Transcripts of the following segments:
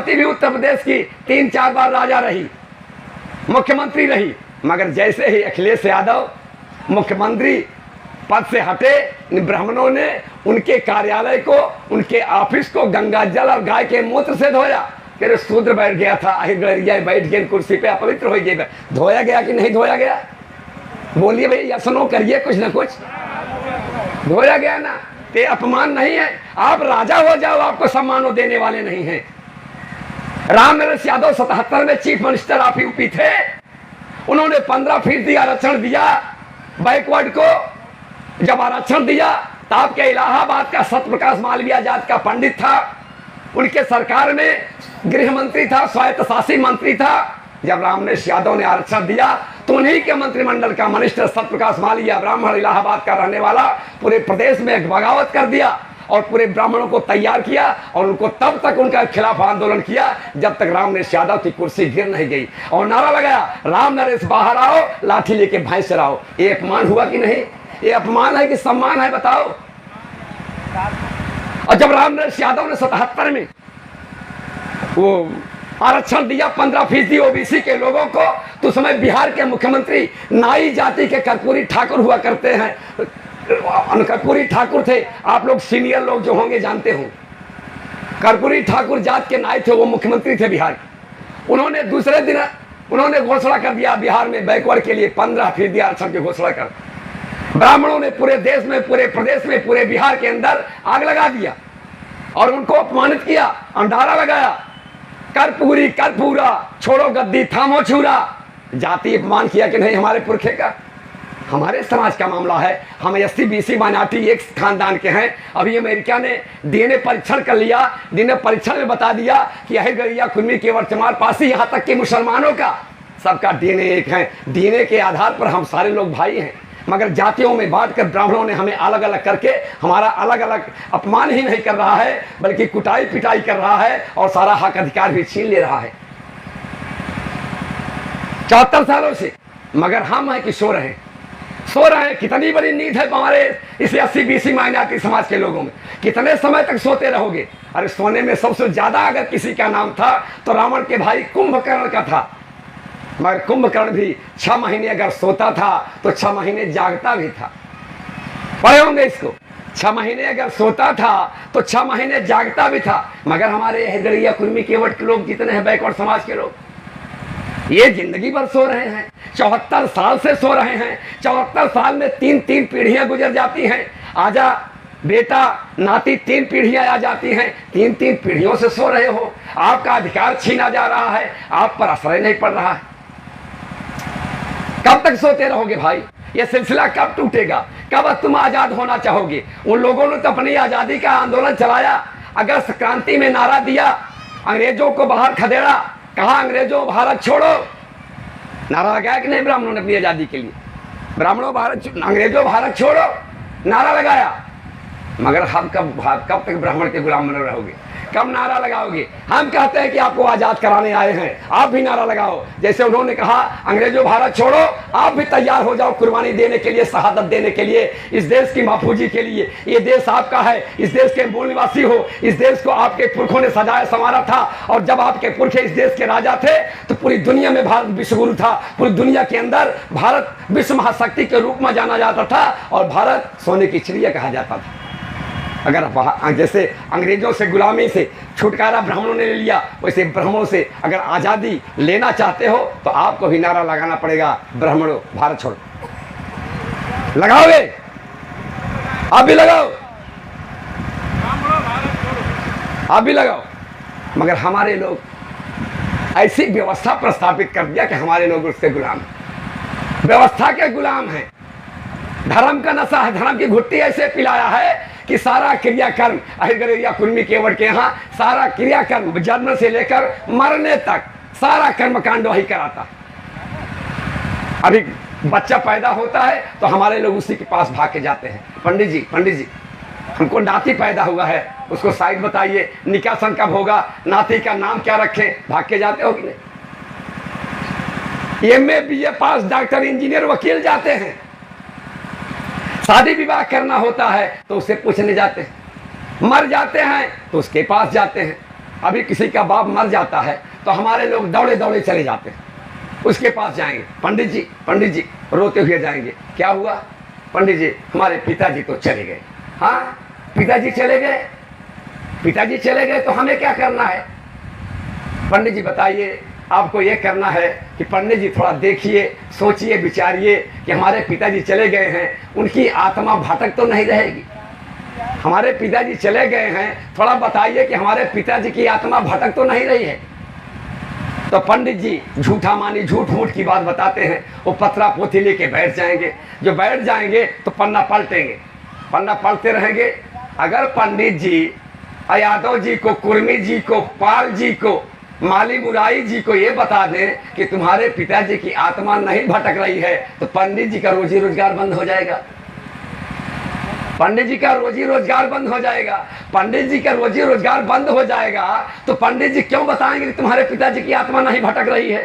मायावती भी उत्तर प्रदेश की 3-4 बार राजा रही, मुख्यमंत्री रही, मगर जैसे ही अखिलेश यादव मुख्यमंत्री पद से हटे, इन ब्राह्मणों ने उनके कार्यालय को, उनके ऑफिस को गंगा जल और गाय के मूत्र से धोया। फिर शूद्र बैठ गया था, अहिर बैठ गए कुर्सी पे, अपवित्र हो गए। धोया गया कि नहीं धोया गया? बोलिए भाई, या सुनो, करिए कुछ ना कुछ। धोया गया ना? ते अपमान नहीं है? आप राजा हो जाओ, आपको सम्मान देने वाले नहीं हैं। राम नरेश यादव 77 में चीफ मिनिस्टर ऑफ यूपी थे, उन्होंने 15% आरक्षण दिया बैकवर्ड को। जब आरक्षण दिया तो आपके इलाहाबाद का सत्यप्रकाश मालवीय जात का पंडित था, उनके सरकार में गृह मंत्री था, स्वायत्त शासी मंत्री था। जब रामनेश यादव ने आरक्षण दिया तो उन्हीं के मंत्रिमंडल का मिनिस्टर सत्यप्रकाश मालवीय, ब्राह्मण, इलाहाबाद का रहने वाला, पूरे प्रदेश में एक बगावत कर दिया और पूरे ब्राह्मणों को तैयार किया और उनको तब तक उनका खिलाफ आंदोलन किया जब तक रामनेश यादव की कुर्सी गिर नहीं गई। और नारा लगाया, राम नरेश बाहर आओ, लाठी लेके भैंस चराओ। ये अपमान हुआ कि नहीं? ये अपमान है कि सम्मान है, बताओ? और जब राम नरेश यादव ने 77 में वो आरक्षण दिया 15% ओबीसी के लोगों को, तो उस समय बिहार के मुख्यमंत्री नाई जाति के कर्पूरी ठाकुर हुआ करते हैं। कर्पूरी ठाकुर थे, आप लोग सीनियर लोग जो होंगे जानते हो, कर्पूरी ठाकुर जात के नाई थे, वो मुख्यमंत्री थे बिहार के। उन्होंने दूसरे दिन उन्होंने घोषणा कर दिया बिहार में बैकवर्ड के लिए 15% आरक्षण की घोषणा कर। ब्राह्मणों ने पूरे देश में, पूरे प्रदेश में, पूरे बिहार के अंदर आग लगा दिया और उनको अपमानित किया, अंडारा लगाया, कर्पूरी कर्पूरा, छोड़ो गद्दी थामो छुरा। जाति अपमान किया कि नहीं हमारे पुरखे का? हमारे समाज का मामला है। हम एससी बीसी माइनॉरिटी एक खानदान के हैं। अभी अमेरिका ने डीएनए परीक्षण कर लिया, डीएनए परीक्षण में बता दिया कि अहिर गरिया कुर्मी केवट चमार पासी, यहाँ तक कि मुसलमानों का सबका डीएनए एक है। डीएनए के आधार पर हम सारे लोग भाई हैं, मगर जातियों में बांटकर ब्राह्मणों ने हमें अलग अलग करके हमारा अलग अलग अपमान ही नहीं कर रहा है, बल्कि कुटाई पिटाई कर रहा है और सारा हक अधिकार भी छीन ले रहा है 74 सालों से। मगर हम हैं कि सो रहे हैं, सो रहे हैं। कितनी बड़ी नींद है हमारे इस एससी बीसी माइनॉरिटी समाज के लोगों में। कितने समय तक सोते रहोगे? अरे सोने में सबसे ज्यादा अगर किसी का नाम था तो रावण के भाई कुंभकर्ण का था, मगर कुंभकर्ण भी 6 महीने अगर सोता था तो 6 महीने जागता भी था। पढ़े होंगे इसको, 6 महीने अगर सोता था तो 6 महीने जागता भी था। मगर हमारे हरिया कुर्मी केवट के लोग जितने हैं, बैकवर्ड समाज के लोग, ये जिंदगी भर सो रहे हैं। 74 साल से सो रहे हैं। 74 साल में 3-3 पीढ़ियां गुजर जाती हैं। आजा बेटा नाती 3 पीढ़ियां आ जाती हैं। 3-3 पीढ़ियों से सो रहे हो। आपका अधिकार छीना जा रहा है, आप पर असर नहीं पड़ रहा है। कब तक सोते रहोगे भाई? ये सिलसिला कब टूटेगा? कब तुम आजाद होना चाहोगे? उन लोगों ने तो अपनी आजादी का आंदोलन चलाया, अगस्त क्रांति में नारा दिया, अंग्रेजों को बाहर खदेड़ा, कहा अंग्रेजों भारत छोड़ो। नारा लगाया कि नहीं ब्राह्मणों ने अपनी आजादी के लिए? ब्राह्मणों भारत, अंग्रेजों भारत छोड़ो, नारा लगाया। मगर हम कब तक ब्राह्मण के गुलाम बने रहोगे? कब नारा लगाओगे? हम कहते हैं कि आपको आजाद कराने आए हैं, आप भी नारा लगाओ। जैसे उन्होंने कहा अंग्रेजों भारत छोड़ो, आप भी तैयार हो जाओ कुर्बानी देने के लिए, शहादत देने के लिए, इस देश की महफूजी के लिए। ये देश आपका है, इस देश के मूल निवासी हो। इस देश को आपके पुरखों ने सजाया संवारा था, और जब आपके पुरखे इस देश के राजा थे तो पूरी दुनिया में भारत विश्वगुरु था। पूरी दुनिया के अंदर भारत विश्व महाशक्ति के रूप में जाना जाता था और भारत सोने की चिड़िया कहा जाता था। अगर जैसे अंग्रेजों से गुलामी से छुटकारा ब्राह्मणों ने ले लिया, वैसे ब्राह्मणों से अगर आज़ादी लेना चाहते हो तो आपको भी नारा लगाना पड़ेगा, ब्राह्मणों भारत छोड़ो। लगाओगे? आप भी लगाओ, आप भी लगाओ। मगर हमारे लोग ऐसी व्यवस्था प्रस्थापित कर दिया कि हमारे लोग उससे गुलाम हैं, व्यवस्था के गुलाम हैं। धर्म का नशा है, धर्म की घुट्टी ऐसे पिलाया है कि सारा क्रियाकर्म अहिर कुर्मी केवट के यहाँ सारा क्रियाकर्म जन्म से लेकर मरने तक सारा कर्मकांड वही कराता। अभी बच्चा पैदा होता है तो हमारे लोग उसी के पास भाग के जाते हैं, पंडित जी हमको नाती पैदा हुआ है, उसको साइड बताइए, निकाह सन कब होगा, नाती का नाम क्या रखें। भाग के जाते हो कि नहीं? MA BA पास डॉक्टर इंजीनियर वकील जाते हैं। शादी विवाह करना होता है तो उससे पूछने जाते हैं, मर जाते हैं तो उसके पास जाते हैं। अभी किसी का बाप मर जाता है तो हमारे लोग दौड़े दौड़े चले जाते हैं, उसके पास जाएंगे, पंडित जी रोते हुए जाएंगे, क्या हुआ? पंडित जी हमारे पिताजी तो चले गए। हाँ, पिताजी चले गए तो हमें क्या करना है? पंडित जी बताइए, आपको ये करना है कि पंडित जी थोड़ा देखिए, सोचिए, विचारिए कि हमारे पिताजी चले गए हैं, उनकी आत्मा भटक तो नहीं रहेगी? हमारे पिताजी चले गए हैं, थोड़ा बताइए कि हमारे पिताजी की आत्मा भटक तो नहीं रही है? तो पंडित जी झूठा मानी झूठ मूठ की बात बताते हैं। वो पत्रा पोथी लेके बैठ जाएंगे। जो बैठ जाएंगे तो पन्ना पलटेंगे, पन्ना पलटते रहेंगे। अगर पंडित जी यादव जी को, कुर्मी जी को, पाल जी को, माली मुराई जी को ये बता दें कि तुम्हारे पिताजी की आत्मा नहीं भटक रही है, तो पंडित जी का रोजी रोजगार बंद हो जाएगा। पंडित जी का रोजी रोजगार बंद हो जाएगा। पंडित जी का रोजी रोजगार बंद हो जाएगा तो पंडित जी क्यों बताएंगे कि तुम्हारे पिताजी की आत्मा नहीं भटक रही है?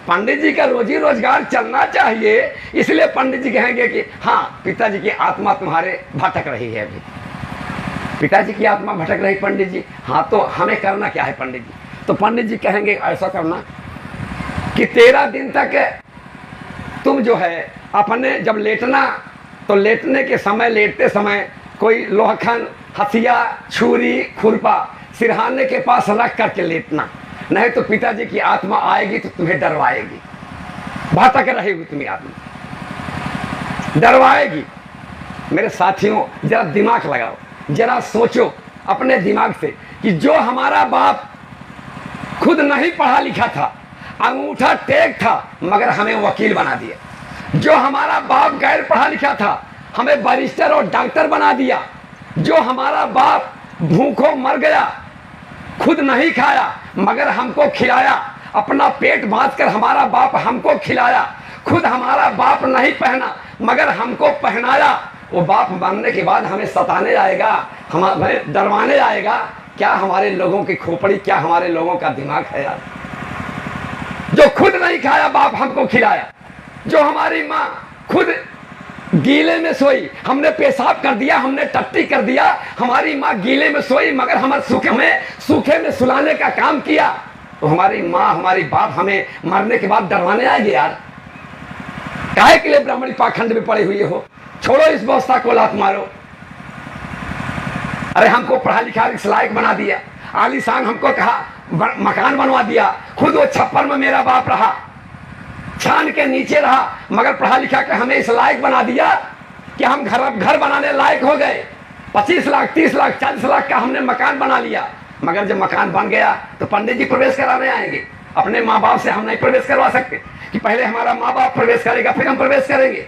पंडित जी का रोजी रोजगार चलना चाहिए, इसलिए पंडित जी कहेंगे कि हाँ, पिताजी की आत्मा तुम्हारे भटक रही है। अभी पिताजी की आत्मा भटक रही पंडित जी, हाँ, तो हमें करना क्या है पंडित जी? तो पंडित जी कहेंगे ऐसा करना कि 13 दिन तक तुम जो है अपने, जब लेटना तो लेटने के समय, लेटते समय कोई लोहखन, हथिया, छुरी, खुरपा सिरहाने के पास रख करके लेटना, नहीं तो पिताजी की आत्मा आएगी तो तुम्हें डरवाएगी, भटक रहेगी, तुम्हें आत्मा डरवाएगी। मेरे साथियों, जरा दिमाग लगाओ, जरा सोचो अपने दिमाग से कि जो हमारा बाप खुद नहीं पढ़ा लिखा था, अंगूठा टेक था, मगर हमें वकील बना दिया। जो हमारा बाप गैर पढ़ा लिखा था, हमें बैरिस्टर और डॉक्टर बना दिया। जो हमारा बाप भूखों मर गया, खुद नहीं खाया मगर हमको खिलाया, अपना पेट बांधकर हमारा बाप हमको खिलाया। खुद हमारा बाप नहीं पहना मगर हमको पहनाया। वो बाप मरने के बाद हमें सताने आएगा, हमें डरवाने आएगा। क्या हमारे लोगों की खोपड़ी, क्या हमारे लोगों का दिमाग है यार? जो खुद नहीं खाया बाप हमको खिलाया। जो हमारी माँ खुद गीले में सोई, हमने पेशाब कर दिया, हमने टट्टी कर दिया, हमारी माँ गीले में सोई मगर हमें सूखे में सुलाने का काम किया। तो हमारी माँ, हमारी बाप हमें मरने के बाद डरवाने आएंगे यार? काहे के लिए ब्राह्मणी पाखंड में पड़े हुए हो? छोड़ो इस व्यवस्था को, लात मारो। अरे हमको पढ़ा लिखा इस लायक बना दिया, आलीशान हमको कहा मकान बनवा दिया, खुद वो छप्पर में मेरा बाप रहा, छान के नीचे रहा, मगर पढ़ा लिखा के हमें इस लायक बना दिया कि हम घर बनाने लायक हो गए। 25 लाख, 30 लाख, 40 लाख का हमने मकान बना लिया। मगर जब मकान बन गया तो पंडित जी प्रवेश कराने आएंगे। अपने माँ बाप से हम नहीं प्रवेश करवा सकते कि पहले हमारा माँ बाप प्रवेश करेगा फिर हम प्रवेश करेंगे।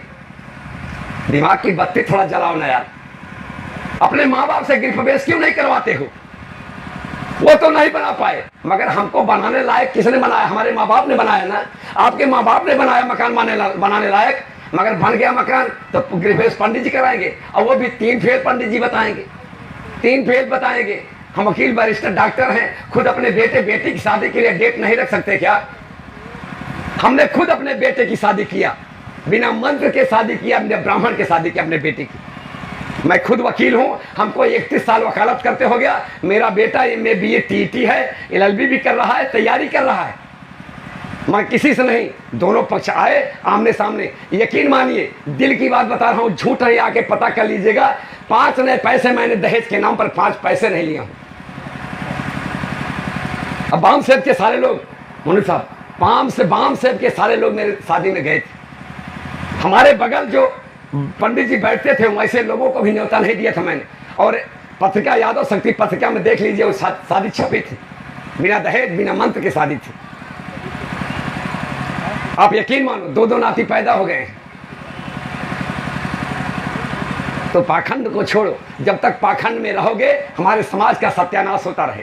दिमाग की बत्ती थोड़ा जलाओ ना यार। अपने माँ बाप से गृह प्रवेश क्यों नहीं करवाते हो? वो तो नहीं बना पाए, मगर हमको बनाने लायक किसने बनाया? हमारे माँ बाप ने बनाया ना। आपके माँ बाप ने बनाया मकान बनाने लायक, मगर बन गया मकान तो गृह प्रवेश पंडित जी कराएंगे, और वो भी 3 फेल पंडित जी बताएंगे, 3 फेल बताएंगे। हम वकील, बैरिस्टर, डॉक्टर हैं, खुद अपने बेटी की शादी के लिए डेट नहीं रख सकते क्या? हमने खुद अपने बेटे की शादी किया, बिना मंत्र के शादी किया, बिना ब्राह्मण के शादी की अपने बेटे की। मैं खुद वकील हूं, हमको 31 साल वकालत करते हो गया। मेरा बेटा MA BA TET है, LLB भी कर रहा है, तैयारी कर रहा है। मैं किसी से नहीं, दोनों पक्ष आए आमने सामने। यकीन मानिए, दिल की बात बता रहा हूं, झूठ नहीं, आके पता कर लीजिएगा। 5 नए पैसे मैंने दहेज के नाम पर 5 पैसे नहीं लिए हूं। अब बाम सेब के सारे लोग, मुनि साहब, बाम सेब के सारे लोग मेरे शादी में गए थे। हमारे बगल जो पंडित जी बैठते थे वैसे लोगों को भी न्योता नहीं दिया था मैंने। और पत्रिका, यादव शक्ति पत्रिका में देख लीजिए, वो शादी छपी थी, बिना दहेज, बिना मंत्र की शादी थी। आप यकीन मानो, 2 नाती पैदा हो गए हैं। तो पाखंड को छोड़ो, जब तक पाखंड में रहोगे हमारे समाज का सत्यानाश होता रहे।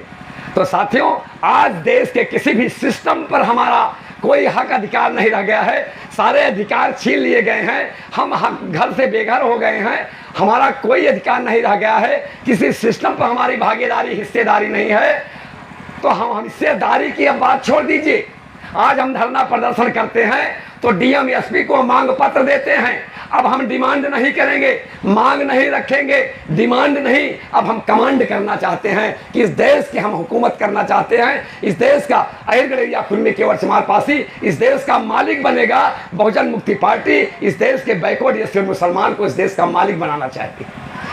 तो साथियों, आज देश के किसी भी सिस्टम पर हमारा कोई हक अधिकार नहीं रह गया है, सारे अधिकार छीन लिए गए हैं। हम घर से बेघर हो गए हैं, हमारा कोई अधिकार नहीं रह गया है, किसी सिस्टम पर हमारी भागीदारी, हिस्सेदारी नहीं है। तो हम हिस्सेदारी की अब बात छोड़ दीजिए। आज हम धरना प्रदर्शन करते हैं तो डीएम एसपी को मांग पत्र देते हैं। अब हम डिमांड नहीं करेंगे, मांग नहीं रखेंगे, डिमांड नहीं, अब हम कमांड करना चाहते हैं कि इस देश की हम हुकूमत करना चाहते हैं। इस देश का अहिरगढ़िया खुन्नी केवल चमार पासी इस देश का मालिक बनेगा। बहुजन मुक्ति पार्टी इस देश के बैकवर्ड या मुसलमान को इस देश का मालिक बनाना चाहती,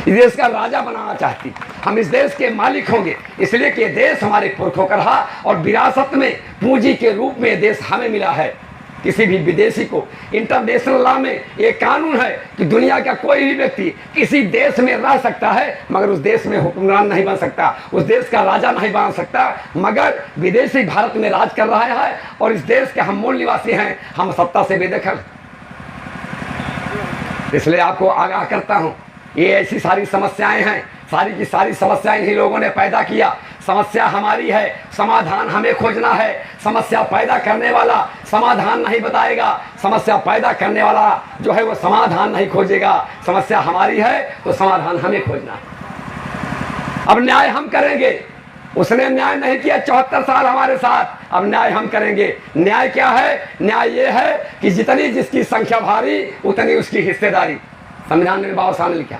इस देश का राजा बनाना चाहती। हम इस देश के मालिक होंगे, इसलिए कि ये देश हमारे पुरखों का रहा और विरासत में पूंजी के रूप में ये देश हमें मिला है। किसी भी विदेशी को इंटरनेशनल लॉ में एक कानून है कि दुनिया का कोई भी व्यक्ति किसी देश में रह सकता है मगर उस देश में हुक्मरान नहीं बन सकता, उस देश का राजा नहीं बन सकता। मगर विदेशी भारत में राज कर रहा है और इस देश के हम मूल निवासी हैं, हम सत्ता से बेदखल। इसलिए आपको आगाह करता हूं, ये ऐसी सारी समस्याएं हैं, सारी की सारी समस्याएं इन्हीं लोगों ने पैदा किया। समस्या हमारी है, समाधान हमें खोजना है। समस्या पैदा करने वाला समाधान नहीं बताएगा, समस्या पैदा करने वाला जो है वो समाधान नहीं खोजेगा। समस्या हमारी है तो समाधान हमें खोजना है। अब न्याय हम करेंगे, उसने न्याय नहीं किया 74 साल हमारे साथ, अब न्याय हम करेंगे। न्याय क्या है? न्याय ये है कि जितनी जिसकी संख्या भारी उतनी उसकी हिस्सेदारी। संविधान में बाबा साहब ने लिखा,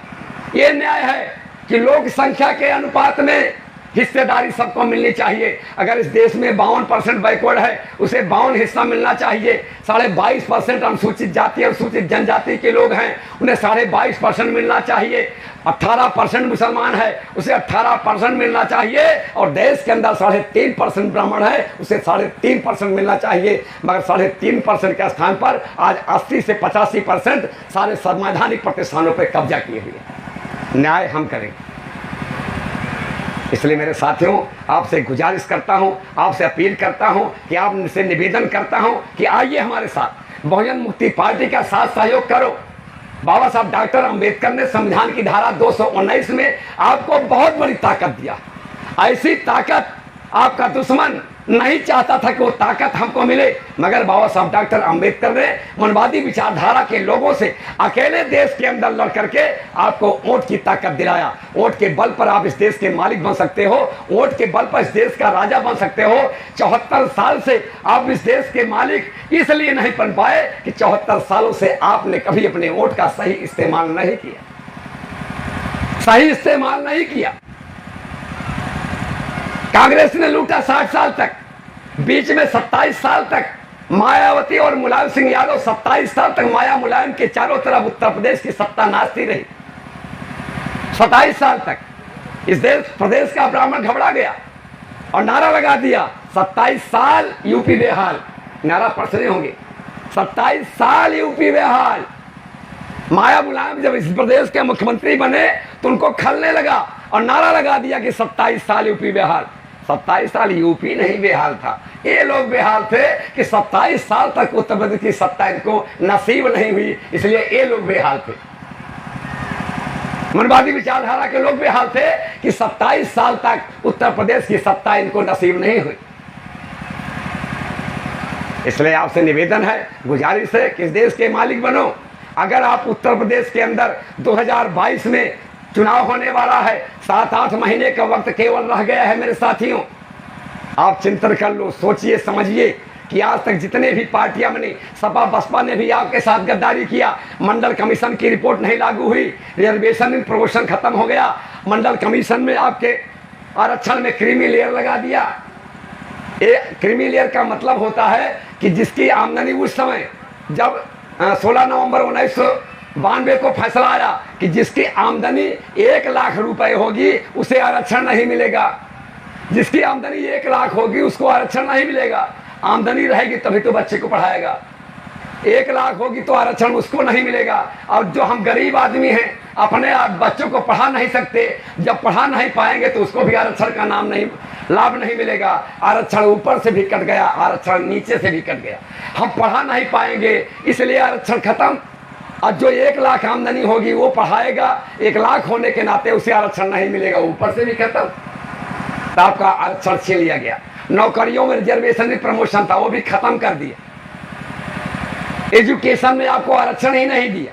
ये न्याय है कि लोक संख्या के अनुपात में हिस्सेदारी सबको मिलनी चाहिए। अगर इस देश में 52% बैकवर्ड है, उसे 52 हिस्सा मिलना चाहिए। 22.5% अनुसूचित जाति और अनुसूचित जनजाति के लोग हैं, उन्हें 22.5% मिलना चाहिए। 18% मुसलमान है, उसे 18% मिलना चाहिए। और देश के अंदर 3.5% ब्राह्मण है, उसे 3.5% मिलना चाहिए। मगर 3.5% के स्थान पर आज 80 से 85% सारे संवैधानिक प्रतिष्ठानों पर कब्जा किए हुए। न्याय हम करेंगे। इसलिए मेरे साथियों, आपसे गुजारिश करता हूं, आपसे अपील करता हूं कि आपसे निवेदन करता हूं कि आइए हमारे साथ, बहुजन मुक्ति पार्टी का साथ सहयोग करो। बाबा साहब डॉक्टर अंबेडकर ने संविधान की धारा 219 में आपको बहुत बड़ी ताकत दिया। ऐसी ताकत आपका दुश्मन नहीं चाहता था कि वो ताकत हमको मिले, मगर बाबा साहब डॉक्टर अंबेडकर ने मनवादी विचारधारा के लोगों से अकेले देश के अंदर लड़ करके आपको वोट की ताकत दिलाया। वोट के बल पर आप इस देश के मालिक बन सकते हो, वोट के बल पर इस देश का राजा बन सकते हो। 74 साल से आप इस देश के मालिक इसलिए नहीं बन पाए कि 74 सालों से आपने कभी अपने वोट का सही इस्तेमाल नहीं किया, सही इस्तेमाल नहीं किया। कांग्रेस ने लूटा 60 साल तक, बीच में 27 साल तक मायावती और मुलायम सिंह यादव 27 साल तक माया मुलायम के चारों तरफ उत्तर प्रदेश की सत्ता नाचती रही। 27 साल तक इस देश प्रदेश का ब्राह्मण घबरा गया और नारा लगा दिया, 27 साल यूपी बेहाल। नारा पढ़ रहे होंगे, 27 साल यूपी बेहाल। माया मुलायम जब इस प्रदेश के मुख्यमंत्री बने तो उनको खलने लगा और नारा लगा दिया कि 27 साल यूपी बेहाल। 27 साल यूपी नहीं बेहाल था, ये लोग बेहाल थे कि 27 साल तक उत्तर प्रदेश की सत्ता इनको नसीब नहीं हुई, इसलिए ये लोग बेहाल थे। मनवादी विचारधारा के लोग बेहाल थे कि 27 साल तक उत्तर प्रदेश की सत्ता इनको नसीब नहीं हुई। इसलिए आपसे निवेदन है, गुजारिश है कि इस देश के मालिक बनो। अगर आप उत्तर प्रदेश के अंदर 2022 में चुनाव होने वाला है, 7-8 महीने का वक्त केवल रह गया है मेरे साथियों, आप चिंतन कर लो, सोचिए समझिए कि आज तक जितने भी पार्टियां बनी, सपा बसपा ने भी आपके साथ गद्दारी किया। मंडल कमीशन की रिपोर्ट नहीं लागू हुई, रिजर्वेशन इन प्रमोशन खत्म हो गया, मंडल कमीशन में आपके आरक्षण में क्रीमी लेयर लगा दिया। क्रीमी लेयर का मतलब होता है कि जिसकी आमदनी उस समय जब 16 नवंबर 1992 को फैसला आया कि जिसकी आमदनी 1 लाख रुपए होगी उसे आरक्षण नहीं मिलेगा। जिसकी आमदनी 1 लाख होगी उसको आरक्षण नहीं मिलेगा। आमदनी रहेगी तभी तो बच्चे को पढ़ाएगा। 1 लाख होगी तो आरक्षण उसको नहीं मिलेगा। और जो हम गरीब आदमी हैं, अपने बच्चों को पढ़ा नहीं सकते, जब पढ़ा नहीं पाएंगे तो उसको भी आरक्षण का लाभ नहीं मिलेगा। आरक्षण ऊपर से भी कट गया, आरक्षण नीचे से भी कट गया। हम पढ़ा नहीं पाएंगे इसलिए आरक्षण खत्म। और जो 1 लाख आमदनी होगी वो पढ़ाएगा, 1 लाख होने के नाते उसे आरक्षण नहीं मिलेगा, ऊपर से भी खत्म। तो आपका आरक्षण छीन लिया गया। नौकरियों में रिजर्वेशन प्रमोशन था, वो भी खत्म कर दिया। एजुकेशन में आपको आरक्षण ही नहीं दिया।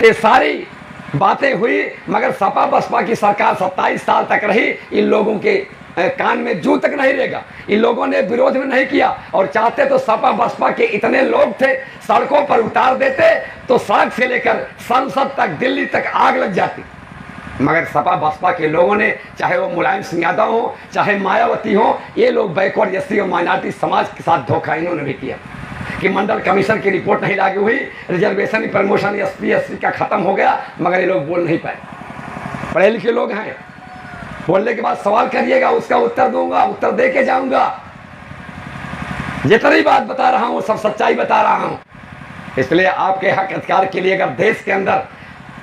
ये सारी बातें हुई, मगर सपा बसपा की सरकार 27 साल तक रही। इन लोगों के कान में जू तक नहीं रहेगा। इन लोगों ने विरोध में नहीं किया, और चाहते तो सपा बसपा के इतने लोग थे सड़कों पर उतार देते तो सड़क से लेकर संसद तक, दिल्ली तक आग लग जाती। मगर सपा बसपा के लोगों ने, चाहे वो मुलायम सिंह यादव हो, चाहे मायावती हो, ये लोग बैकवर्ड एससी और माइनॉरिटी समाज के साथ धोखा इन्होंने भी किया कि मंडल कमीशन की रिपोर्ट नहीं लागू हुई, रिजर्वेशन प्रमोशन एसपी एससी का खत्म हो गया, मगर ये लोग बोल नहीं पाए। पढ़े लिखे लोग हैं, बोलने के बाद सवाल करिएगा, उसका उत्तर दूंगा, उत्तर दे के जाऊंगा। जितनी बात बता रहा हूं सब सच्चाई बता रहा हूं। इसलिए आपके हक अधिकार के लिए अगर देश के अंदर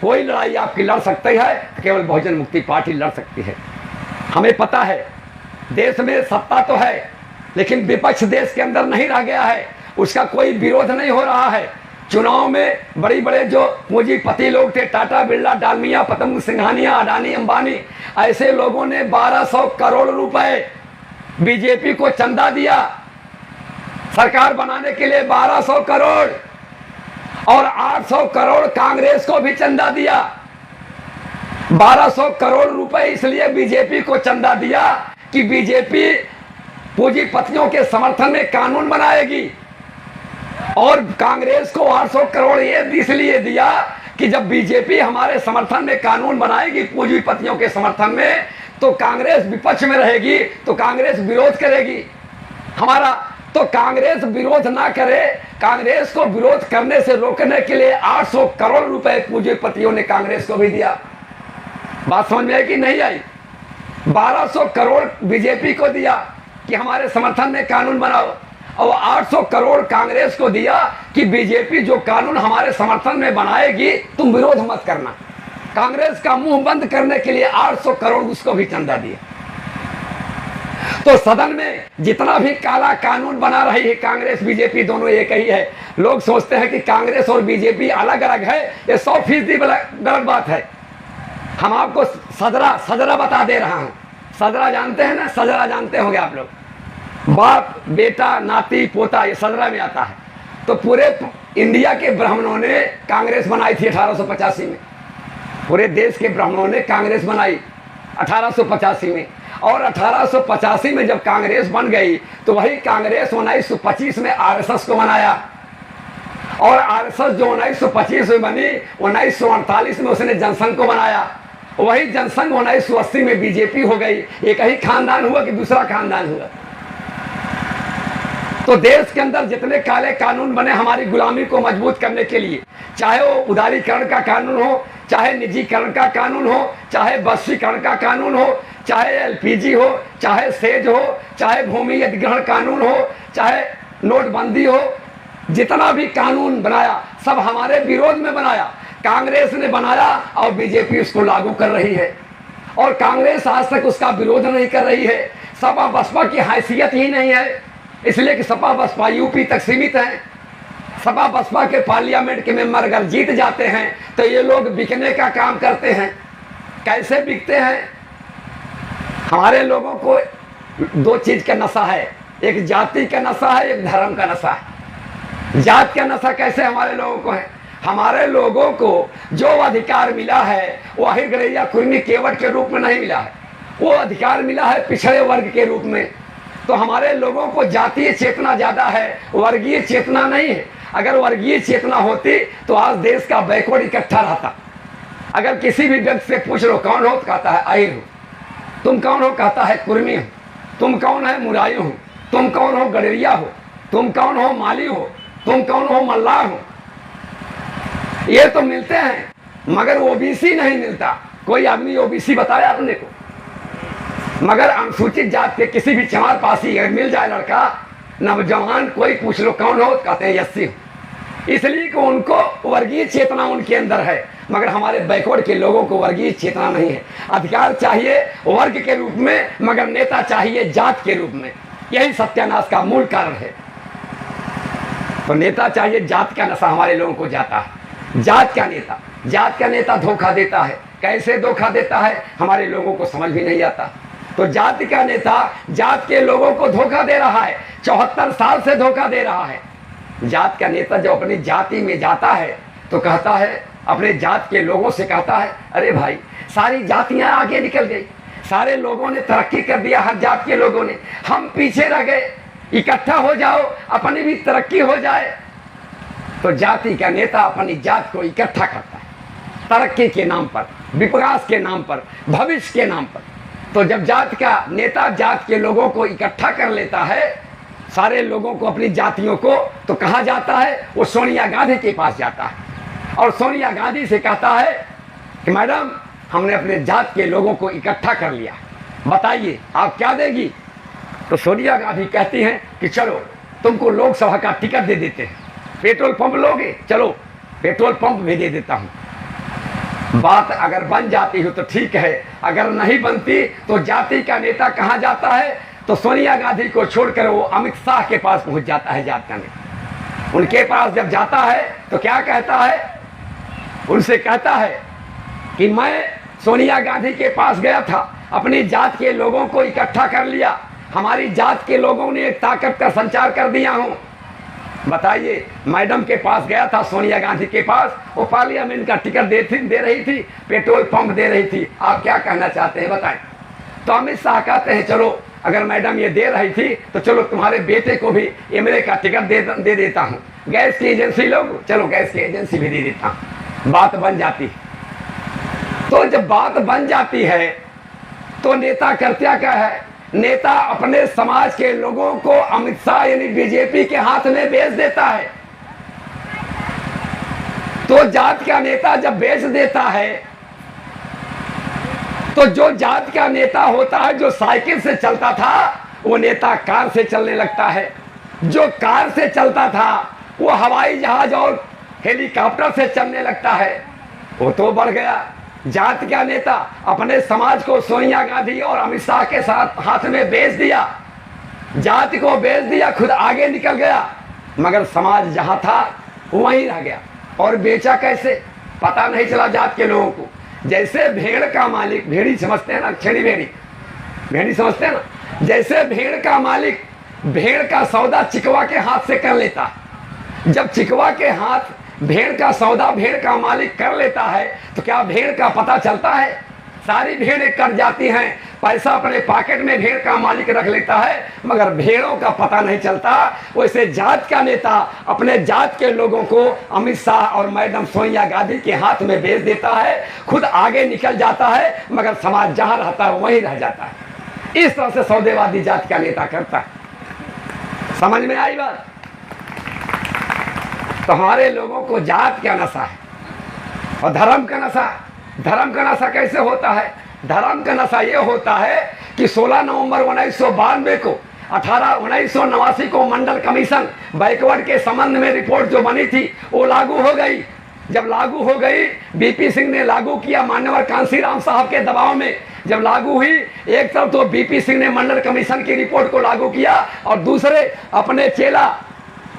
कोई लड़ाई आपकी लड़ सकती है तो केवल बहुजन मुक्ति पार्टी लड़ सकती है। हमें पता है देश में सत्ता तो है, लेकिन विपक्ष देश के अंदर नहीं रह गया है, उसका कोई विरोध नहीं हो रहा है। चुनाव में बड़े बड़े जो पूंजीपति लोग थे, टाटा बिरला, डालमिया, पतंग सिंघानिया, अडानी अंबानी, ऐसे लोगों ने 1200 करोड़ रुपए बीजेपी को चंदा दिया सरकार बनाने के लिए, 1200 करोड़, और 800 करोड़ कांग्रेस को भी चंदा दिया। 1200 करोड़ रुपए इसलिए बीजेपी को चंदा दिया कि बीजेपी पूंजीपतियों के समर्थन में कानून बनाएगी, और कांग्रेस को 800 करोड़ ये इसलिए दिया कि जब बीजेपी हमारे समर्थन में कानून बनाएगी पूंजीपतियों के समर्थन में, तो कांग्रेस विपक्ष में रहेगी, तो कांग्रेस विरोध करेगी हमारा। तो कांग्रेस विरोध ना करे, कांग्रेस को विरोध करने से रोकने के लिए 800 करोड़ रुपए पूंजीपतियों ने कांग्रेस को भी दिया। बात समझ में आई कि नहीं आई? 1200 करोड़ बीजेपी को दिया कि हमारे समर्थन में कानून बनाओ, और 800 करोड़ कांग्रेस को दिया कि बीजेपी जो कानून हमारे समर्थन में बनाएगी तुम विरोध मत करना। कांग्रेस का मुंह बंद करने के लिए 800 करोड़ उसको भी चंदा दिया। तो सदन में जितना भी काला कानून बना रही है कांग्रेस बीजेपी दोनों एक ही है। लोग सोचते हैं कि कांग्रेस और बीजेपी अलग अलग है, ये 100% गलत बात है। हम आपको सजरा बता दे रहा हूं। सजरा जानते हैं ना? सजरा जानते होंगे आप लोग, बाप बेटा नाती पोता, ये सजरा में आता है। तो पूरे इंडिया के ब्राह्मणों ने कांग्रेस बनाई थी 1885 में। पूरे देश के ब्राह्मणों ने कांग्रेस बनाई 1885 में, और 1885 में जब कांग्रेस बन गई तो वही कांग्रेस 1925 में आरएसएस को बनाया, और आरएसएस जो 1925 में बनी 1948 में उसने जनसंघ को बनाया, वही जनसंघ 1980 में बीजेपी हो गई। एक ही खानदान हुआ कि दूसरा खानदान हुआ? तो देश के अंदर जितने काले कानून बने हमारी गुलामी को मजबूत करने के लिए, चाहे वो उदारीकरण का कानून हो, चाहे निजीकरण का कानून हो, चाहे बस्सीकरण का कानून हो, चाहे एलपीजी हो, चाहे सेज हो, चाहे भूमि अधिग्रहण कानून हो, चाहे नोटबंदी हो, जितना भी कानून बनाया सब हमारे विरोध में बनाया। कांग्रेस ने बनाया और बीजेपी उसको लागू कर रही है, और कांग्रेस आज तक उसका विरोध नहीं कर रही है। सपा बसपा की हैसियत ही नहीं है, इसलिए कि सपा बसपा यूपी तक सीमित है। सपा बसपा के पार्लियामेंट के मेंबर अगर जीत जाते हैं तो ये लोग बिकने का काम करते हैं। कैसे बिकते हैं? हमारे लोगों को दो चीज का नशा है, एक जाति का नशा है, एक धर्म का नशा है। जात का नशा कैसे हमारे लोगों को है? हमारे लोगों को जो अधिकार मिला है वो अहिर गड़ैया कुर्मी केवट के रूप में नहीं मिला है, वो अधिकार मिला है पिछड़े वर्ग के रूप में। तो हमारे लोगों को जातीय चेतना ज्यादा है, वर्गीय चेतना नहीं है। अगर वर्गीय चेतना होती तो आज देश का बैकवर्ड इकट्ठा रहता। अगर किसी भी व्यक्ति से पूछ लो कौन हो, तो कहता है अहिर हूँ। तुम कौन हो? कहता है कुर्मी हूँ। तुम कौन है? मुराई हूँ। तुम कौन हो? गडरिया हो। तुम कौन हो? माली हो। तुम कौन हो? मल्लाह हो। ये तो मिलते हैं, मगर ओबीसी नहीं मिलता। कोई आदमी ओबीसी बताया अपने को? मगर अनुसूचित जात के किसी भी चमार पासी अगर मिल जाए लड़का नौजवान, कोई पूछ लो कौन हो, कहते हैं एससी हो। इसलिए कि उनको वर्गीय चेतना उनके अंदर है, मगर हमारे बैकवर्ड के लोगों को वर्गीय चेतना नहीं है। अधिकार चाहिए वर्ग के रूप में, मगर नेता चाहिए जात के रूप में। यही सत्यानाश का मूल कारण है। तो नेता चाहिए, जात का नशा हमारे लोगों को जाता है। जात का नेता धोखा देता है। कैसे धोखा देता है हमारे लोगों को समझ भी नहीं आता। तो जाति का नेता जात के लोगों को धोखा दे रहा है, 74 साल से धोखा दे रहा है। जात का नेता जब अपनी जाति में जाता है तो कहता है, अपने जात के लोगों से कहता है, अरे भाई सारी जातियां आगे निकल गई, सारे लोगों ने तरक्की कर दिया, हर जात के लोगों ने, हम पीछे रह गए। इकट्ठा हो जाओ, अपनी भी तरक्की हो जाए। तो जाति का नेता अपनी जात को इकट्ठा करता है, तरक्की के नाम पर, विकास के नाम पर, भविष्य के नाम पर। तो जब जात का नेता जात के लोगों को इकट्ठा कर लेता है, सारे लोगों को, अपनी जातियों को, तो कहा जाता है, वो सोनिया गांधी के पास जाता है और सोनिया गांधी से कहता है कि मैडम, हमने अपने जात के लोगों को इकट्ठा कर लिया, बताइए आप क्या देगी। तो सोनिया गांधी कहती हैं कि चलो तुमको लोकसभा का टिकट दे देते हैं, पेट्रोल पंप लोगे, चलो पेट्रोल पंप भी दे देता हूं। बात अगर बन जाती हो तो ठीक है, अगर नहीं बनती तो जाति का नेता कहाँ जाता है, तो सोनिया गांधी को छोड़कर वो अमित शाह के पास पहुंच जाता है जात का नेता। उनके पास जब जाता है तो क्या कहता है, उनसे कहता है कि मैं सोनिया गांधी के पास गया था, अपनी जात के लोगों को इकट्ठा कर लिया, हमारी जात के लोगों ने एक ताकत का संचार कर दिया हूं। बताइए, मैडम के पास गया था, सोनिया गांधी के पास, वो पार्लियामेंट का टिकट दे रही थी, पेट्रोल पंप दे रही थी, आप क्या कहना चाहते हैं बताएं। तो अमित शाह कहते हैं चलो अगर मैडम ये दे रही थी तो चलो तुम्हारे बेटे को भी एमएलए का टिकट दे देता हूँ, गैस की एजेंसी लोग, चलो गैस की एजेंसी भी दे देता हूँ। बात बन जाती है। तो जब बात बन जाती है तो नेता करता क्या है, नेता अपने समाज के लोगों को अमित शाह यानी बीजेपी के हाथ में बेच देता है। तो जात का नेता जब बेच देता है तो जो जात का नेता होता है, जो साइकिल से चलता था, वो नेता कार से चलने लगता है, जो कार से चलता था वो हवाई जहाज और हेलीकॉप्टर से चलने लगता है। वो तो बढ़ गया। जात का नेता अपने समाज को सोनिया गांधी और अमित शाह के साथ हाथ में बेच दिया, जाति को बेच दिया, खुद आगे निकल गया, मगर समाज जहां था वहीं रह गया। और बेचा कैसे पता नहीं चला जात के लोगों को। जैसे भेड़ का मालिक, भेड़ी समझते हैं ना, छेड़ी भेड़ी समझते हैं ना, जैसे भेड़ का मालिक भेड़ का सौदा चिकवा के हाथ से कर लेता, जब चिकवा के हाथ भेड़ का सौदा भेड़ का मालिक कर लेता है तो क्या भेड़ का पता चलता है, सारी भेड़ें कट जाती हैं, पैसा अपने पॉकेट में भेड़ का मालिक रख लेता है, मगर भेड़ों का पता नहीं चलता। वैसे जात का नेता अपने जात के लोगों को अमित शाह और मैडम सोनिया गांधी के हाथ में भेज देता है, खुद आगे निकल जाता है, मगर समाज जहां रहता है वहीं रह जाता है। इस तरह से सौदेबाजी जात का नेता करता है। समझ में आई बात। तो हमारे लोगों को जात का नशा है और धर्म का नशा। धर्म का नशा कैसे होता है, धर्म का नशा ये होता है कि 16 नवंबर 1992 को 1989 को मंडल कमीशन बैकवर्ड के संबंध में रिपोर्ट जो बनी थी वो लागू हो गई। जब लागू हो गई, बीपी सिंह ने लागू किया, मान्यवर कांसीराम साहब के दबाव में जब लागू हुई, एक तरफ तो बीपी सिंह ने मंडल कमीशन की रिपोर्ट को लागू किया और दूसरे अपने चेला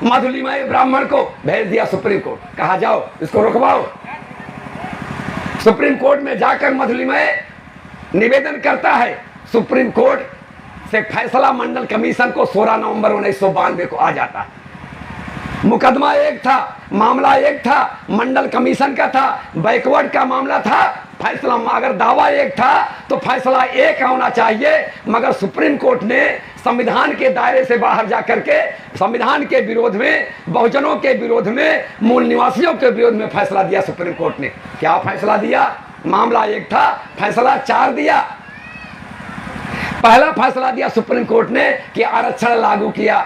मधुलिमय ब्राह्मण को भेज दिया सुप्रीम कोर्ट, कहा जाओ इसको रुकवाओ। सुप्रीम कोर्ट में जाकर मधुलिमय निवेदन करता है, सुप्रीम कोर्ट से फैसला मंडल कमीशन को 16 नवंबर 1992 को आ जाता है। मुकदमा एक था, मामला एक था, मंडल कमीशन का था, बैकवर्ड का मामला था, फैसला अगर दावा एक था तो फैसला एक होना चाहिए, मगर सुप्रीम कोर्ट ने संविधान के दायरे से बाहर जाकर के संविधान के विरोध में, बहुजनों के विरोध में, मूल निवासियों के विरोध में फैसला दिया सुप्रीम कोर्ट ने। क्या फैसला दिया, मामला एक था, फैसला 4 दिया। पहला फैसला दिया सुप्रीम कोर्ट ने कि आरक्षण लागू किया,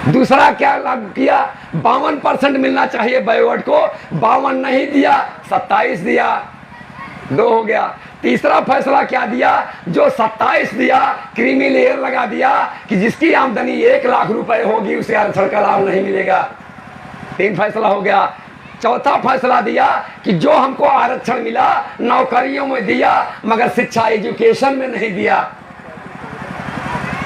दूसरा क्या लागू किया, 52% मिलना चाहिए बैकवर्ड को, 52 नहीं दिया, 27 दिया, 2 हो गया। तीसरा फैसला क्या दिया, जो 27 दिया क्रीमी लेयर लगा दिया कि जिसकी आमदनी 1 लाख रुपए होगी उसे आरक्षण का लाभ नहीं मिलेगा, 3 फैसला हो गया। चौथा फैसला दिया कि जो हमको आरक्षण मिला नौकरियों में दिया मगर शिक्षा एजुकेशन में नहीं दिया।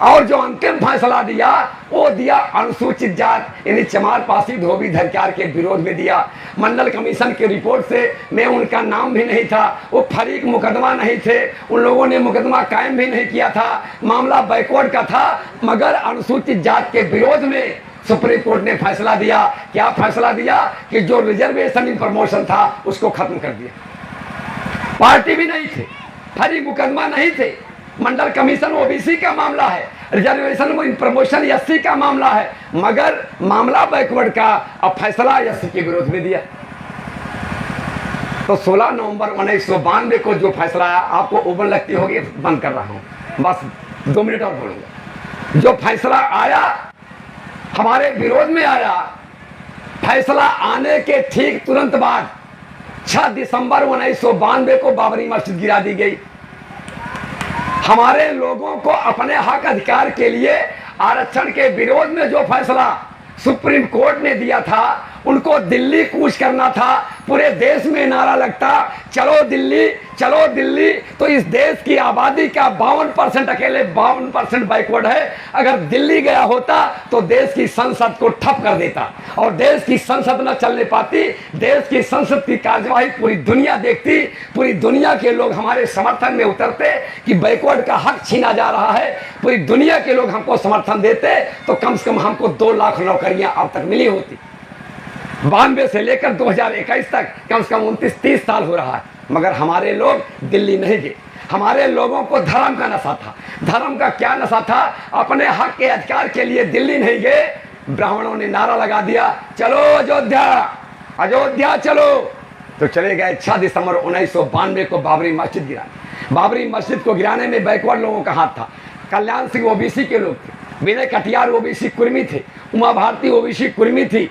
और जो अंतिम फैसला दिया वो दिया अनुसूचित जात यानी चमार, पासी, धोबी, धनकार के विरोध में दिया। मंडल कमीशन की रिपोर्ट से में उनका नाम भी नहीं था, वो फरीक मुकदमा नहीं थे, उन लोगों ने मुकदमा कायम भी नहीं किया था, मामला बैकवर्ड का था, मगर अनुसूचित जात के विरोध में सुप्रीम कोर्ट ने फैसला दिया। क्या फैसला दिया कि जो रिजर्वेशन इन प्रमोशन था उसको खत्म कर दिया। पार्टी भी नहीं थे, फरी मुकदमा नहीं थे। मंडल कमीशन ओबीसी का मामला है, रिजर्वेशन प्रमोशन एससी का मामला है, मगर मामला बैकवर्ड का अब फैसला एससी के विरोध में दिया। तो 16 नवंबर 1992 को जो फैसला आया, आपको ओवन लगती होगी, बंद कर रहा हूं, बस 2 मिनट और बोलूंगा। जो फैसला आया हमारे विरोध में आया, फैसला आने के ठीक तुरंत बाद 6 दिसंबर 1992 को बाबरी मस्जिद गिरा दी गई। हमारे लोगों को अपने हक अधिकार के लिए आरक्षण के विरोध में जो फैसला सुप्रीम कोर्ट ने दिया था, उनको दिल्ली कूच करना था। पूरे देश में नारा लगता, चलो दिल्ली चलो दिल्ली। तो इस देश की आबादी का 52% अकेले 52% बैकवर्ड है। अगर दिल्ली गया होता तो देश की संसद को ठप कर देता, और देश की संसद न चलने पाती। देश की संसद की कार्यवाही पूरी दुनिया देखती, पूरी दुनिया के लोग हमारे समर्थन में उतरते कि बैकवर्ड का हक छीना जा रहा है। पूरी दुनिया के लोग हमको समर्थन देते तो कम से कम हमको 2 लाख नौकरियां अब तक मिली होती। 92 से लेकर 2021 तक कम से कम 29-30 साल हो रहा है, मगर हमारे लोग दिल्ली नहीं गए। हमारे लोगों को धर्म का नशा था। धर्म का क्या नशा था? अपने हक के अधिकार के लिए दिल्ली नहीं गए। ब्राह्मणों ने नारा लगा दिया, चलो अयोध्या अयोध्या चलो, तो चले गए। 6 दिसंबर 1992 को बाबरी मस्जिद गिराने। बाबरी मस्जिद को गिराने में बैकवर्ड लोगों का हाथ था। कल्याण सिंह ओबीसी के लोग थे, विनय कटियार ओबीसी कुर्मी थे, उमा भारती ओबीसी कुर्मी थी,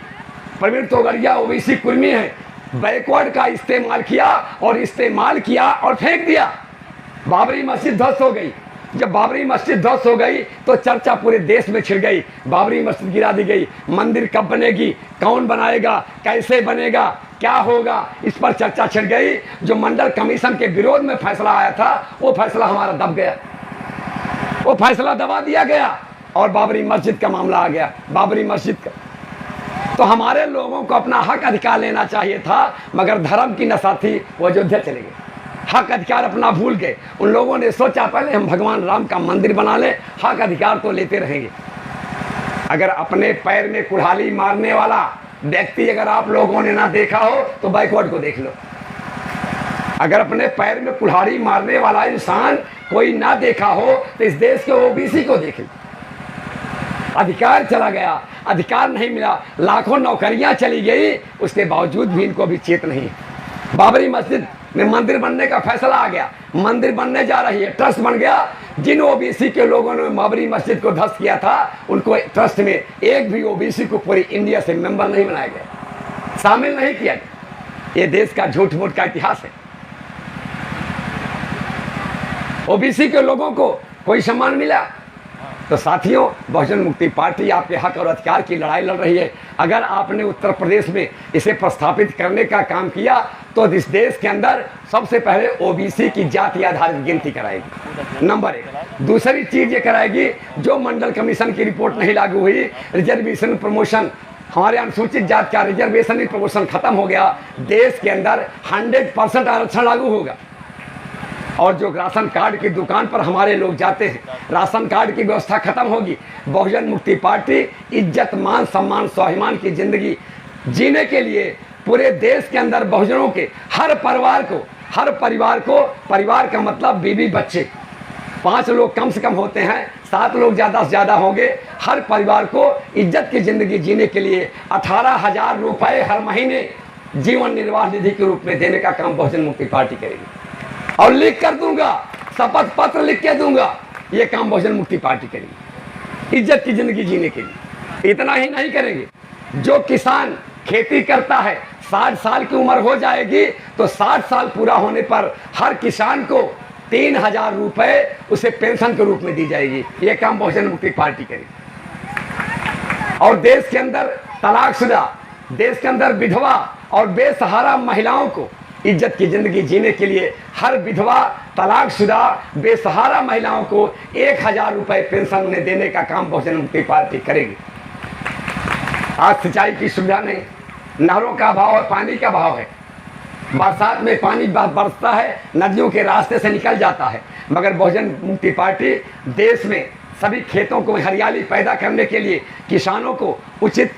प्रवीण तोगड़िया ओबीसी कुर्मी है। बैकवर्ड का इस्तेमाल किया और फेंक दिया। बाबरी मस्जिद ध्वस्त हो गई। जब बाबरी मस्जिद ध्वस्त हो गई तो चर्चा पूरे देश में छिड़ गई। बाबरी मस्जिद गिरा दी गई, मंदिर कब बनेगी, कौन बनाएगा, कैसे बनेगा, क्या होगा, इस पर चर्चा छिड़ गई। जो मंडल कमीशन के विरोध में फैसला आया था, वो फैसला हमारा दब गया, वो फैसला दबा दिया गया और बाबरी मस्जिद का मामला आ गया। बाबरी मस्जिद का तो हमारे लोगों को अपना हक अधिकार लेना चाहिए था, मगर धर्म की नशा थी, वो अयोध्या चले गए। हक अधिकार अपना भूल गए। उन लोगों ने सोचा पहले हम भगवान राम का मंदिर बना लें, हक अधिकार तो लेते रहेंगे। अगर अपने पैर में कुल्हाड़ी मारने वाला व्यक्ति अगर आप लोगों ने ना देखा हो तो बैकवर्ड को देख लो। अगर अपने पैर में कुल्हाड़ी मारने वाला इंसान कोई ना देखा हो तो इस देश के ओबीसी को देख लो। अधिकार चला गया, अधिकार नहीं मिला, लाखों नौकरियां चली गई, उसके बावजूद भी इनको अभी चेत नहीं। बाबरी मस्जिद में मंदिर बनने का फैसला आ गया, मंदिर बनने जा रही है, ट्रस्ट बन गया। जिन ओबीसी के लोगों ने बाबरी मस्जिद को ध्वस्त किया था, उनको ट्रस्ट में एक भी ओबीसी को पूरी इंडिया से मेंबर नहीं बनाया गया, शामिल नहीं किया गया। ये देश का झूठ मूठ का इतिहास है। ओबीसी के लोगों को कोई सम्मान मिला? तो साथियों, बहुजन मुक्ति पार्टी आपके हक और अधिकार की लड़ाई लड़ रही है। अगर आपने उत्तर प्रदेश में इसे प्रस्थापित करने का काम किया तो इस देश के अंदर सबसे पहले ओबीसी की जाति आधारित गिनती कराएगी, नंबर 1। दूसरी चीज ये कराएगी, जो मंडल कमीशन की रिपोर्ट नहीं लागू हुई, रिजर्वेशन प्रमोशन, हमारे अनुसूचित जाति का रिजर्वेशन प्रमोशन खत्म हो गया, देश के अंदर 100% आरक्षण लागू होगा। और जो राशन कार्ड की दुकान पर हमारे लोग जाते हैं, राशन कार्ड की व्यवस्था खत्म होगी। बहुजन मुक्ति पार्टी इज्जत, मान, सम्मान, स्वाभिमान की जिंदगी जीने के लिए पूरे देश के अंदर बहुजनों के हर परिवार को, परिवार का मतलब बीवी बच्चे, 5 लोग कम से कम होते हैं, 7 लोग ज़्यादा से ज़्यादा होंगे, हर परिवार को इज्जत की जिंदगी जीने के लिए 18,000 रुपये हर महीने जीवन निर्वाह निधि के रूप में देने का काम बहुजन मुक्ति पार्टी करेगी। और लिख कर दूंगा, शपथ पत्र लिख के दूंगा, ये काम बहुजन मुक्ति पार्टी करेगी इज्जत की जिंदगी जीने के लिए। इतना ही नहीं करेंगे, जो किसान खेती करता है, 60 साल की उम्र हो जाएगी तो 60 साल पूरा होने पर हर किसान को 3,000 रुपये उसे पेंशन के रूप में दी जाएगी। ये काम बहुजन मुक्ति पार्टी करेगी। और देश के अंदर तलाकशुदा, देश के अंदर विधवा और बेसहारा महिलाओं को इज्जत की जिंदगी जीने के लिए हर विधवा, तलाकशुदा, बेसहारा महिलाओं को 1,000 रुपये पेंशन उन्हें देने का काम बहुजन मुक्ति पार्टी करेगी। आज सिंचाई की सुविधा नहीं, नहरों का अभाव और पानी का अभाव है। बरसात में पानी बरसता है, नदियों के रास्ते से निकल जाता है, मगर बहुजन मुक्ति पार्टी देश में सभी खेतों को हरियाली पैदा करने के लिए, किसानों को उचित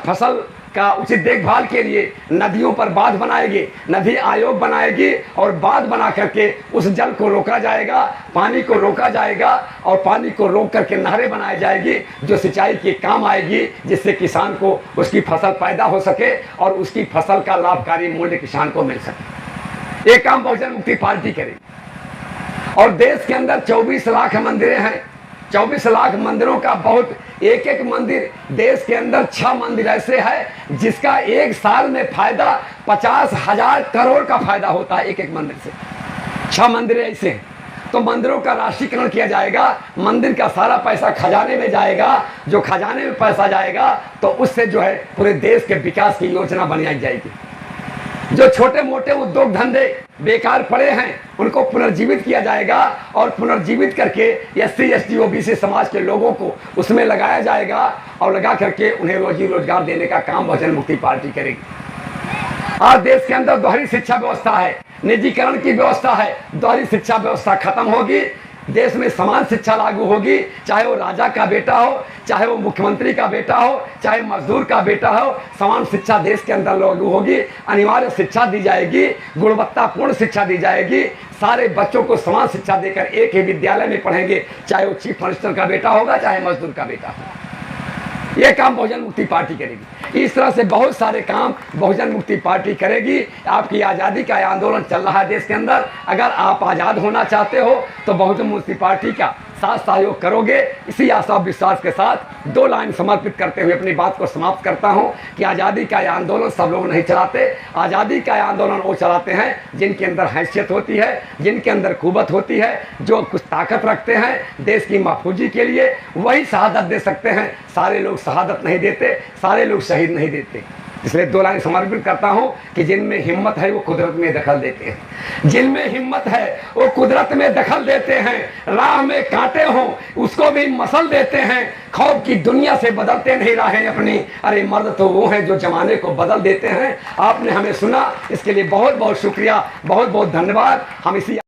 फसल का उचित देखभाल के लिए नदियों पर बांध बनाएगी, नदी आयोग बनाएगी और बांध बना करके उस जल को रोका जाएगा, पानी को रोका जाएगा और पानी को रोक करके नहरें बनाई जाएगी जो सिंचाई के काम आएगी, जिससे किसान को उसकी फसल पैदा हो सके और उसकी फसल का लाभकारी मूल्य किसान को मिल सके। ये काम बहुजन मुक्ति पार्टी करेगी। और देश के अंदर 24 लाख मंदिरें हैं, 24 लाख मंदिरों का बहुत एक एक मंदिर, देश के अंदर 6 मंदिर ऐसे हैं जिसका एक साल में फायदा 50,000 करोड़ का फायदा होता है एक एक मंदिर से। 6 मंदिर ऐसे हैं, तो मंदिरों का राष्ट्रीयकरण किया जाएगा, मंदिर का सारा पैसा खजाने में जाएगा, जो खजाने में पैसा जाएगा तो उससे जो है पूरे देश के विकास की योजना बनाई जाएगी। जो छोटे मोटे उद्योग धंधे बेकार पड़े हैं उनको पुनर्जीवित किया जाएगा और पुनर्जीवित करके SC ST OBC समाज के लोगों को उसमें लगाया जाएगा और लगा करके उन्हें रोजी रोजगार देने का काम बहुजन मुक्ति पार्टी करेगी। आज देश के अंदर दोहरी शिक्षा व्यवस्था है, निजीकरण की व्यवस्था है, दोहरी शिक्षा व्यवस्था खत्म होगी, देश में समान शिक्षा लागू होगी, चाहे वो राजा का बेटा हो, चाहे वो मुख्यमंत्री का बेटा हो, चाहे मजदूर का बेटा हो, समान शिक्षा देश के अंदर लागू होगी। अनिवार्य शिक्षा दी जाएगी, गुणवत्तापूर्ण शिक्षा दी जाएगी, सारे बच्चों को समान शिक्षा देकर एक ही विद्यालय में पढ़ेंगे, चाहे वो चीफ मिनिस्टर का बेटा होगा, चाहे मजदूर का बेटा हो। ये काम बहुजन मुक्ति पार्टी करेगी। इस तरह से बहुत सारे काम बहुजन मुक्ति पार्टी करेगी। आपकी आज़ादी का आंदोलन चल रहा है देश के अंदर, अगर आप आज़ाद होना चाहते हो तो बहुजन मुक्ति पार्टी का साथ सहयोग करोगे। इसी आशा विश्वास के साथ 2 लाइन समर्पित करते हुए अपनी बात को समाप्त करता हूं कि आज़ादी का यह आंदोलन सब लोग नहीं चलाते, आज़ादी का यह आंदोलन वो चलाते हैं जिनके अंदर हैसियत होती है, जिनके अंदर कुव्वत होती है, जो कुछ ताकत रखते हैं देश की महफूजी के लिए, वही शहादत दे सकते हैं। सारे लोग शहादत नहीं देते, सारे लोग शहीद नहीं देते। इसलिए 2 लाइन समर्पित करता हूं कि जिनमें हिम्मत है वो कुदरत में दखल देते हैं, जिनमें हिम्मत है वो कुदरत में दखल देते हैं। राह में कांटे हों उसको भी मसल देते हैं, खौफ की दुनिया से बदलते नहीं राहें अपनी। अरे मर्द तो वो हैं जो जमाने को बदल देते हैं। आपने हमें सुना, इसके लिए बहुत बहुत शुक्रिया, बहुत बहुत धन्यवाद। हम इसी